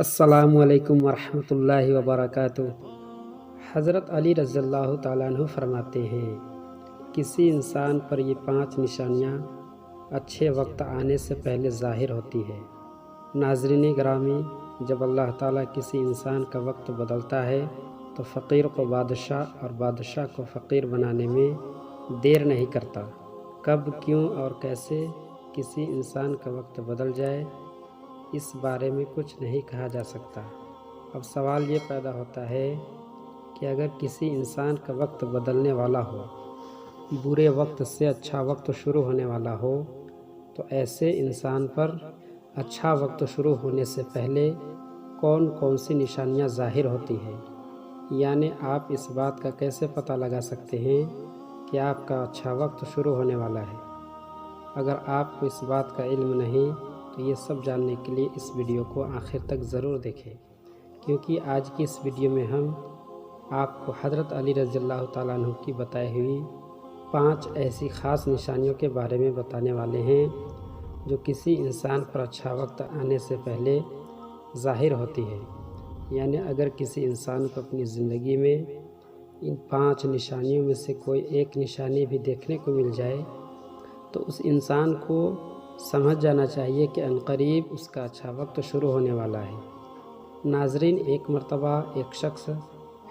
السلام علیکم ورحمۃ اللہ وبرکاتہ۔ حضرت علی رضی اللہ تعالیٰ عنہ فرماتے ہیں، کسی انسان پر یہ 5 نشانیاں اچھے وقت آنے سے پہلے ظاہر ہوتی ہے۔ ناظرین گرامی، جب اللہ تعالیٰ کسی انسان کا وقت بدلتا ہے تو فقیر کو بادشاہ اور بادشاہ کو فقیر بنانے میں دیر نہیں کرتا۔ کب، کیوں اور کیسے کسی انسان کا وقت بدل جائے، اس بارے میں کچھ نہیں کہا جا سکتا۔ اب سوال یہ پیدا ہوتا ہے کہ اگر کسی انسان کا وقت بدلنے والا ہو، برے وقت سے اچھا وقت شروع ہونے والا ہو، تو ایسے انسان پر اچھا وقت شروع ہونے سے پہلے کون کون سی نشانیاں ظاہر ہوتی ہیں؟ یعنی آپ اس بات کا کیسے پتہ لگا سکتے ہیں کہ آپ کا اچھا وقت شروع ہونے والا ہے؟ اگر آپ کو اس بات کا علم نہیں تو یہ سب جاننے کے لیے اس ویڈیو کو آخر تک ضرور دیکھیں، کیونکہ آج کی اس ویڈیو میں ہم آپ کو حضرت علی رضی اللہ تعالیٰ عنہ کی بتائی ہوئی 5 ایسی خاص نشانیوں کے بارے میں بتانے والے ہیں جو کسی انسان پر اچھا وقت آنے سے پہلے ظاہر ہوتی ہے۔ یعنی اگر کسی انسان کو اپنی زندگی میں ان 5 نشانیوں میں سے کوئی ایک نشانی بھی دیکھنے کو مل جائے تو اس انسان کو سمجھ جانا چاہیے کہ عنقریب اس کا اچھا وقت شروع ہونے والا ہے۔ ناظرین، ایک مرتبہ ایک شخص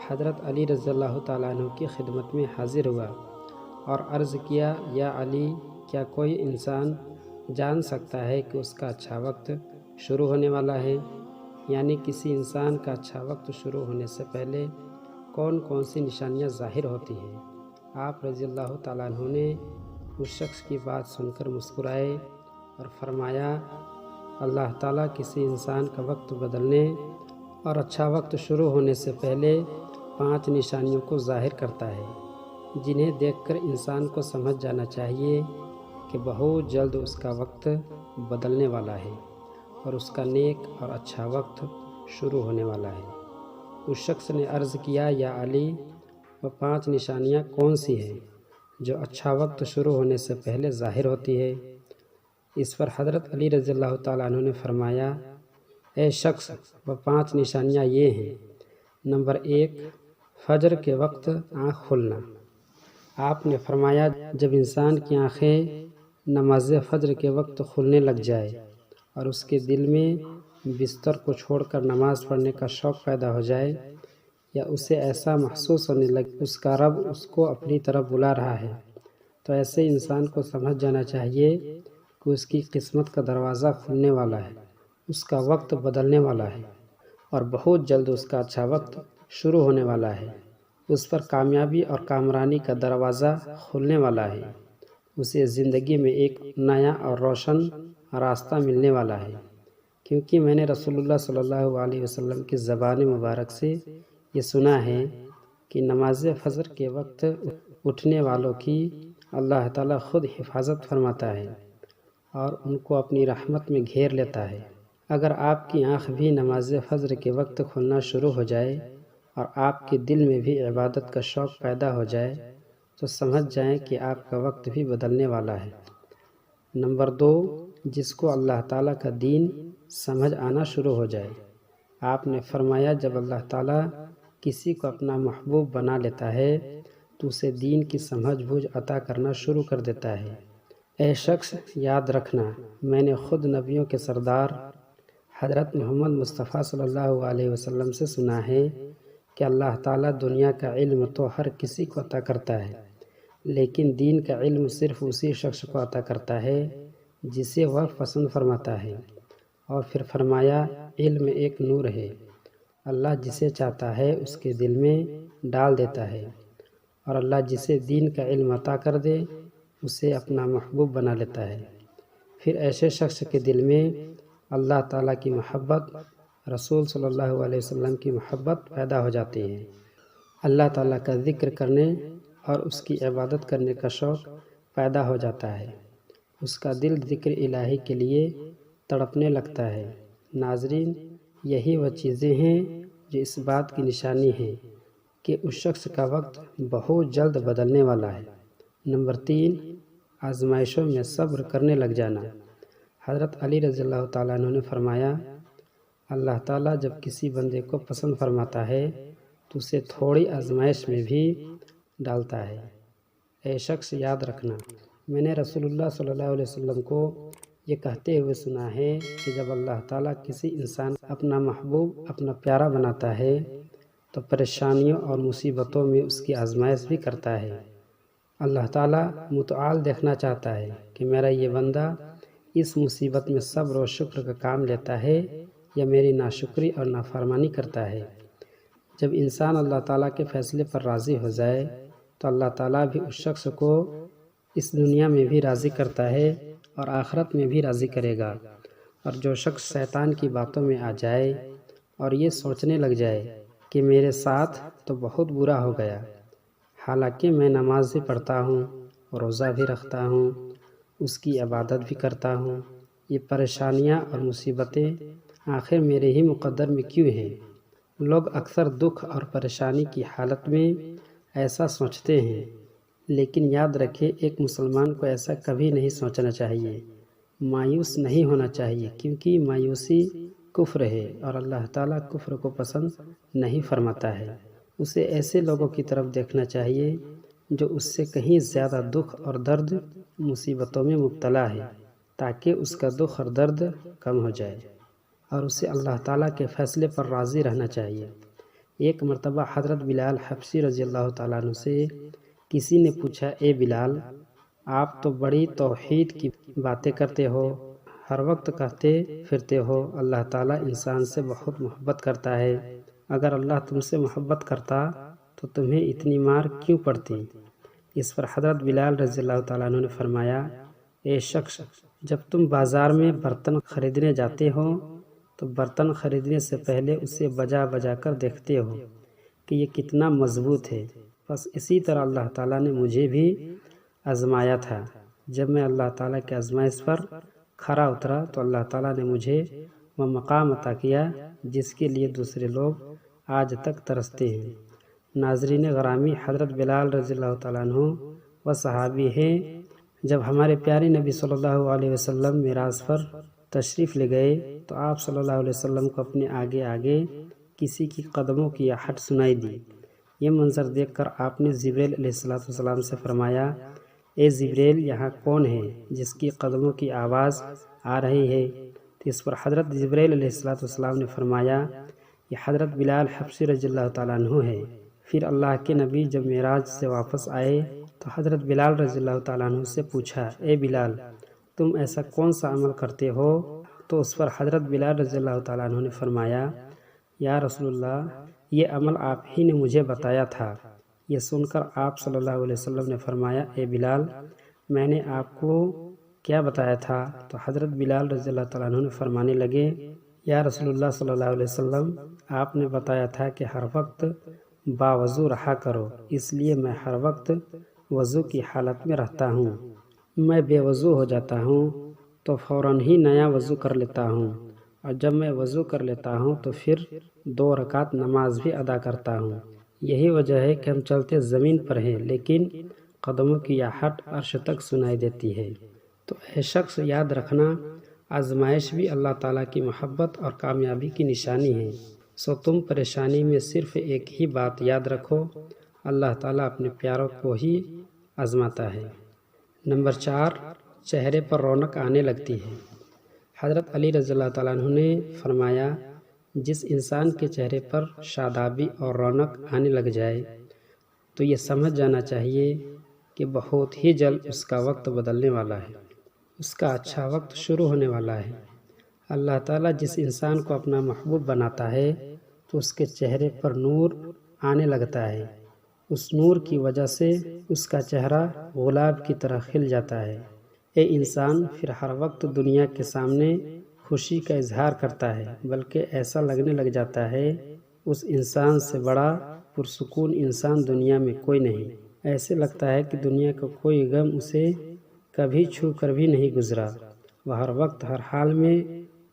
حضرت علی رضی اللہ تعالیٰ عنہ کی خدمت میں حاضر ہوا اور عرض کیا، یا علی، کیا کوئی انسان جان سکتا ہے کہ اس کا اچھا وقت شروع ہونے والا ہے؟ یعنی کسی انسان کا اچھا وقت شروع ہونے سے پہلے کون کون سی نشانیاں ظاہر ہوتی ہیں؟ آپ رضی اللہ تعالیٰ عنہ نے اس شخص کی بات سن کر مسکرائے اور فرمایا، اللہ تعالیٰ کسی انسان کا وقت بدلنے اور اچھا وقت شروع ہونے سے پہلے 5 نشانیوں کو ظاہر کرتا ہے، جنہیں دیکھ کر انسان کو سمجھ جانا چاہیے کہ بہت جلد اس کا وقت بدلنے والا ہے اور اس کا نیک اور اچھا وقت شروع ہونے والا ہے۔ اس شخص نے عرض کیا، یا علی، وہ 5 نشانیاں کون سی ہیں جو اچھا وقت شروع ہونے سے پہلے ظاہر ہوتی ہے؟ اس پر حضرت علی رضی اللہ تعالیٰ عنہ نے فرمایا، اے شخص، وہ 5 نشانیاں یہ ہیں۔ نمبر 1، فجر کے وقت آنکھ کھلنا۔ آپ نے فرمایا، جب انسان کی آنکھیں نماز فجر کے وقت کھلنے لگ جائے اور اس کے دل میں بستر کو چھوڑ کر نماز پڑھنے کا شوق پیدا ہو جائے، یا اسے ایسا محسوس ہونے لگے اس کا رب اس کو اپنی طرف بلا رہا ہے، تو ایسے انسان کو سمجھ جانا چاہیے کہ اس کی قسمت کا دروازہ کھلنے والا ہے، اس کا وقت بدلنے والا ہے اور بہت جلد اس کا اچھا وقت شروع ہونے والا ہے۔ اس پر کامیابی اور کامرانی کا دروازہ کھلنے والا ہے، اسے زندگی میں ایک نیا اور روشن راستہ ملنے والا ہے۔ کیونکہ میں نے رسول اللہ صلی اللہ علیہ وسلم کی زبان مبارک سے یہ سنا ہے کہ نماز فجر کے وقت اٹھنے والوں کی اللہ تعالیٰ خود حفاظت فرماتا ہے اور ان کو اپنی رحمت میں گھیر لیتا ہے۔ اگر آپ کی آنکھ بھی نماز فجر کے وقت کھلنا شروع ہو جائے اور آپ کے دل میں بھی عبادت کا شوق پیدا ہو جائے تو سمجھ جائیں کہ آپ کا وقت بھی بدلنے والا ہے۔ نمبر 2، جس کو اللہ تعالیٰ کا دین سمجھ آنا شروع ہو جائے۔ آپ نے فرمایا، جب اللہ تعالیٰ کسی کو اپنا محبوب بنا لیتا ہے تو اسے دین کی سمجھ بوجھ عطا کرنا شروع کر دیتا ہے۔ اے شخص، یاد رکھنا، میں نے خود نبیوں کے سردار حضرت محمد مصطفیٰ صلی اللہ علیہ وسلم سے سنا ہے کہ اللہ تعالیٰ دنیا کا علم تو ہر کسی کو عطا کرتا ہے، لیکن دین کا علم صرف اسی شخص کو عطا کرتا ہے جسے وہ پسند فرماتا ہے۔ اور پھر فرمایا، علم ایک نور ہے، اللہ جسے چاہتا ہے اس کے دل میں ڈال دیتا ہے، اور اللہ جسے دین کا علم عطا کر دے اسے اپنا محبوب بنا لیتا ہے۔ پھر ایسے شخص کے دل میں اللہ تعالیٰ کی محبت، رسول صلی اللہ علیہ وسلم کی محبت پیدا ہو جاتی ہے۔ اللہ تعالیٰ کا ذکر کرنے اور اس کی عبادت کرنے کا شوق پیدا ہو جاتا ہے، اس کا دل ذکر الہی کے لیے تڑپنے لگتا ہے۔ ناظرین، یہی وہ چیزیں ہیں جو اس بات کی نشانی ہیں کہ اس شخص کا وقت بہت جلد بدلنے والا ہے۔ نمبر 3، آزمائشوں میں صبر کرنے لگ جانا۔ حضرت علی رضی اللہ تعالیٰ عنہ نے فرمایا، اللہ تعالیٰ جب کسی بندے کو پسند فرماتا ہے تو اسے تھوڑی آزمائش میں بھی ڈالتا ہے۔ اے شخص یاد رکھنا، میں نے رسول اللہ صلی اللہ علیہ وسلم کو یہ کہتے ہوئے سنا ہے کہ جب اللہ تعالیٰ کسی انسان اپنا محبوب اپنا پیارا بناتا ہے تو پریشانیوں اور مصیبتوں میں اس کی آزمائش بھی کرتا ہے۔ اللہ تعالیٰ متعال دیکھنا چاہتا ہے کہ میرا یہ بندہ اس مصیبت میں صبر و شکر کا کام لیتا ہے یا میری ناشکری اور نافرمانی کرتا ہے۔ جب انسان اللہ تعالیٰ کے فیصلے پر راضی ہو جائے تو اللہ تعالیٰ بھی اس شخص کو اس دنیا میں بھی راضی کرتا ہے اور آخرت میں بھی راضی کرے گا۔ اور جو شخص شیطان کی باتوں میں آ جائے اور یہ سوچنے لگ جائے کہ میرے ساتھ تو بہت برا ہو گیا، حالانکہ میں نماز بھی پڑھتا ہوں، روزہ بھی رکھتا ہوں، اس کی عبادت بھی کرتا ہوں، یہ پریشانیاں اور مصیبتیں آخر میرے ہی مقدر میں کیوں ہیں؟ لوگ اکثر دکھ اور پریشانی کی حالت میں ایسا سوچتے ہیں، لیکن یاد رکھیں ایک مسلمان کو ایسا کبھی نہیں سوچنا چاہیے، مایوس نہیں ہونا چاہیے، کیونکہ مایوسی کفر ہے اور اللہ تعالیٰ کفر کو پسند نہیں فرماتا ہے۔ اسے ایسے لوگوں کی طرف دیکھنا چاہیے جو اس سے کہیں زیادہ دکھ اور درد مصیبتوں میں مبتلا ہے، تاکہ اس کا دکھ اور درد کم ہو جائے اور اسے اللہ تعالیٰ کے فیصلے پر راضی رہنا چاہیے۔ ایک مرتبہ حضرت بلال حبشی رضی اللہ تعالیٰ عنہ سے کسی نے پوچھا، اے بلال، آپ تو بڑی توحید کی باتیں کرتے ہو، ہر وقت کہتے پھرتے ہو اللہ تعالیٰ انسان سے بہت محبت کرتا ہے، اگر اللہ تم سے محبت کرتا تو تمہیں اتنی مار کیوں پڑتی؟ اس پر حضرت بلال رضی اللہ تعالیٰ عنہ نے فرمایا، اے شخص، جب تم بازار میں برتن خریدنے جاتے ہو تو برتن خریدنے سے پہلے اسے بجا بجا کر دیکھتے ہو کہ یہ کتنا مضبوط ہے، بس اسی طرح اللہ تعالیٰ نے مجھے بھی آزمایا تھا۔ جب میں اللہ تعالیٰ کے آزمائش پر کھرا اترا تو اللہ تعالیٰ نے مجھے وہ مقام عطا کیا جس کے لیے دوسرے لوگ آج تک ترستے ہیں۔ ناظرین گرامی، حضرت بلال رضی اللہ تعالیٰ عنہ وہ صحابی ہیں جب ہمارے پیارے نبی صلی اللہ علیہ وسلم معراج پر تشریف لے گئے تو آپ صلی اللہ علیہ وسلم کو اپنے آگے آگے کسی کی قدموں کی آہٹ سنائی دی۔ یہ منظر دیکھ کر آپ نے جبریل علیہ السلام سے فرمایا، اے جبریل، یہاں کون ہے جس کی قدموں کی آواز آ رہی ہے؟ تو اس پر حضرت جبریل علیہ السلام نے فرمایا، یہ حضرت بلال حبشی رضی اللہ تعالیٰ عنہ ہے۔ پھر اللہ کے نبی جب معراج سے واپس آئے تو حضرت بلال رضی اللہ تعالیٰ عنہ سے پوچھا، اے بلال، تم ایسا کون سا عمل کرتے ہو؟ تو اس پر حضرت بلال رضی اللہ تعالیٰ عنہ نے فرمایا، یا رسول اللہ، یہ عمل آپ ہی نے مجھے بتایا تھا۔ یہ سن کر آپ صلی اللہ علیہ وسلم نے فرمایا، اے بلال، میں نے آپ کو کیا بتایا تھا؟ تو حضرت بلال رضی اللہ تعالیٰ عنہ نے فرمانے لگے، یا رسول اللہ صلی اللہ علیہ وسلم، آپ نے بتایا تھا کہ ہر وقت باوضو رہا کرو، اس لیے میں ہر وقت وضو کی حالت میں رہتا ہوں۔ میں بے وضو ہو جاتا ہوں تو فوراً ہی نیا وضو کر لیتا ہوں، اور جب میں وضو کر لیتا ہوں تو پھر 2 رکعت نماز بھی ادا کرتا ہوں۔ یہی وجہ ہے کہ ہم چلتے زمین پر ہیں لیکن قدموں کی آہٹ عرش تک سنائی دیتی ہے۔ تو اے شخص یاد رکھنا، آزمائش بھی اللہ تعالیٰ کی محبت اور کامیابی کی نشانی ہے۔ سو تم پریشانی میں صرف ایک ہی بات یاد رکھو، اللہ تعالیٰ اپنے پیاروں کو ہی آزماتا ہے۔ نمبر 4، چہرے پر رونق آنے لگتی ہے۔ حضرت علی رضی اللہ تعالیٰ عنہ نے فرمایا، جس انسان کے چہرے پر شادابی اور رونق آنے لگ جائے تو یہ سمجھ جانا چاہیے کہ بہت ہی جلد اس کا وقت بدلنے والا ہے، اس کا اچھا وقت شروع ہونے والا ہے۔ اللہ تعالیٰ جس انسان کو اپنا محبوب بناتا ہے تو اس کے چہرے پر نور آنے لگتا ہے، اس نور کی وجہ سے اس کا چہرہ گلاب کی طرح کھل جاتا ہے۔ اے انسان پھر ہر وقت دنیا کے سامنے خوشی کا اظہار کرتا ہے، بلکہ ایسا لگنے لگ جاتا ہے اس انسان سے بڑا پرسکون انسان دنیا میں کوئی نہیں۔ ایسے لگتا ہے کہ دنیا کا کوئی غم اسے کبھی چھو کر بھی نہیں گزرا۔ وہ ہر وقت ہر حال میں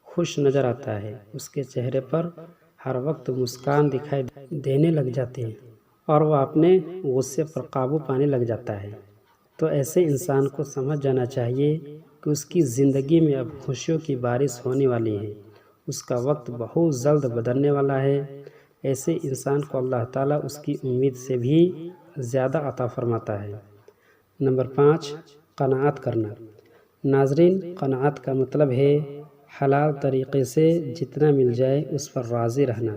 خوش نظر آتا ہے، اس کے چہرے پر ہر وقت مسکان دکھائی دینے لگ جاتے ہیں اور وہ اپنے غصے پر قابو پانے لگ جاتا ہے۔ تو ایسے انسان کو سمجھ جانا چاہیے کہ اس کی زندگی میں اب خوشیوں کی بارش ہونے والی ہے، اس کا وقت بہت جلد بدلنے والا ہے۔ ایسے انسان کو اللہ تعالیٰ اس کی امید سے بھی زیادہ عطا فرماتا ہے۔ نمبر 5، قناعت کرنا۔ ناظرین، قناعت کا مطلب ہے حلال طریقے سے جتنا مل جائے اس پر راضی رہنا،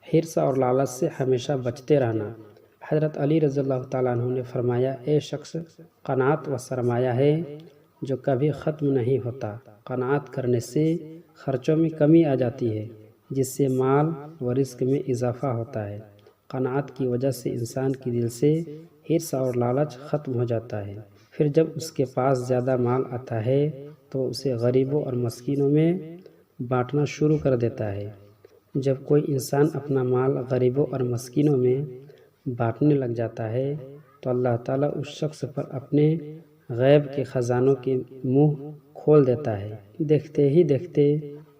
حرص اور لالچ سے ہمیشہ بچتے رہنا۔ حضرت علی رضی اللہ تعالیٰ عنہ نے فرمایا، اے شخص، قناعت وہ سرمایہ ہے جو کبھی ختم نہیں ہوتا۔ قناعت کرنے سے خرچوں میں کمی آ جاتی ہے، جس سے مال و رزق میں اضافہ ہوتا ہے۔ قناعت کی وجہ سے انسان کے دل سے حرص اور لالچ ختم ہو جاتا ہے۔ پھر جب اس کے پاس زیادہ مال آتا ہے تو اسے غریبوں اور مسکینوں میں بانٹنا شروع کر دیتا ہے۔ جب کوئی انسان اپنا مال غریبوں اور مسکینوں میں بانٹنے لگ جاتا ہے تو اللہ تعالیٰ اس شخص پر اپنے غیب کے خزانوں کے منہ کھول دیتا ہے۔ دیکھتے ہی دیکھتے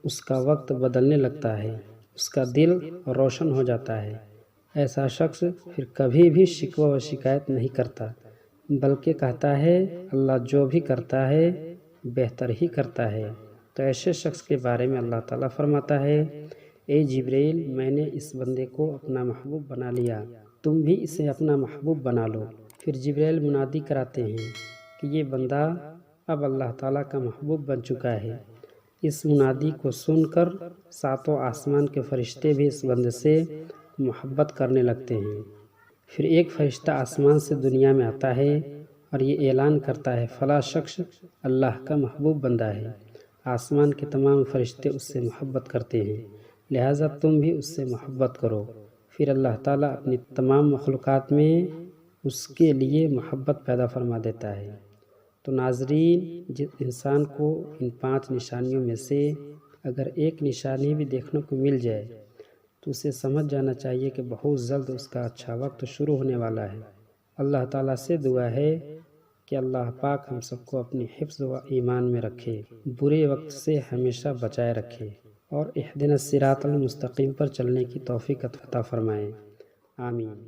اس کا وقت بدلنے لگتا ہے، اس کا دل روشن ہو جاتا ہے۔ ایسا شخص پھر کبھی بھی شکوہ و شکایت نہیں کرتا، بلکہ کہتا ہے اللہ جو بھی کرتا ہے بہتر ہی کرتا ہے۔ تو ایسے شخص کے بارے میں اللہ تعالیٰ فرماتا ہے، اے جبریل، میں نے اس بندے کو اپنا محبوب بنا لیا، تم بھی اسے اپنا محبوب بنا لو۔ پھر جبریل منادی کراتے ہیں کہ یہ بندہ اب اللہ تعالیٰ کا محبوب بن چکا ہے۔ اس منادی کو سن کر ساتوں آسمان کے فرشتے بھی اس بندے سے محبت کرنے لگتے ہیں۔ پھر ایک فرشتہ آسمان سے دنیا میں آتا ہے اور یہ اعلان کرتا ہے، فلاں شخص اللہ کا محبوب بندہ ہے۔ آسمان کے تمام فرشتے اس سے محبت کرتے ہیں، لہٰذا تم بھی اس سے محبت کرو۔ پھر اللہ تعالیٰ اپنی تمام مخلوقات میں اس کے لیے محبت پیدا فرما دیتا ہے۔ تو ناظرین، جس انسان کو ان 5 نشانیوں میں سے اگر ایک نشانی بھی دیکھنے کو مل جائے تو اسے سمجھ جانا چاہیے کہ بہت جلد اس کا اچھا وقت شروع ہونے والا ہے۔ اللہ تعالیٰ سے دعا ہے کہ اللہ پاک ہم سب کو اپنی حفظ و ایمان میں رکھے، برے وقت سے ہمیشہ بچائے رکھے اور اہدنا الصراط المستقیم پر چلنے کی توفیق عطا فرمائے۔ آمین۔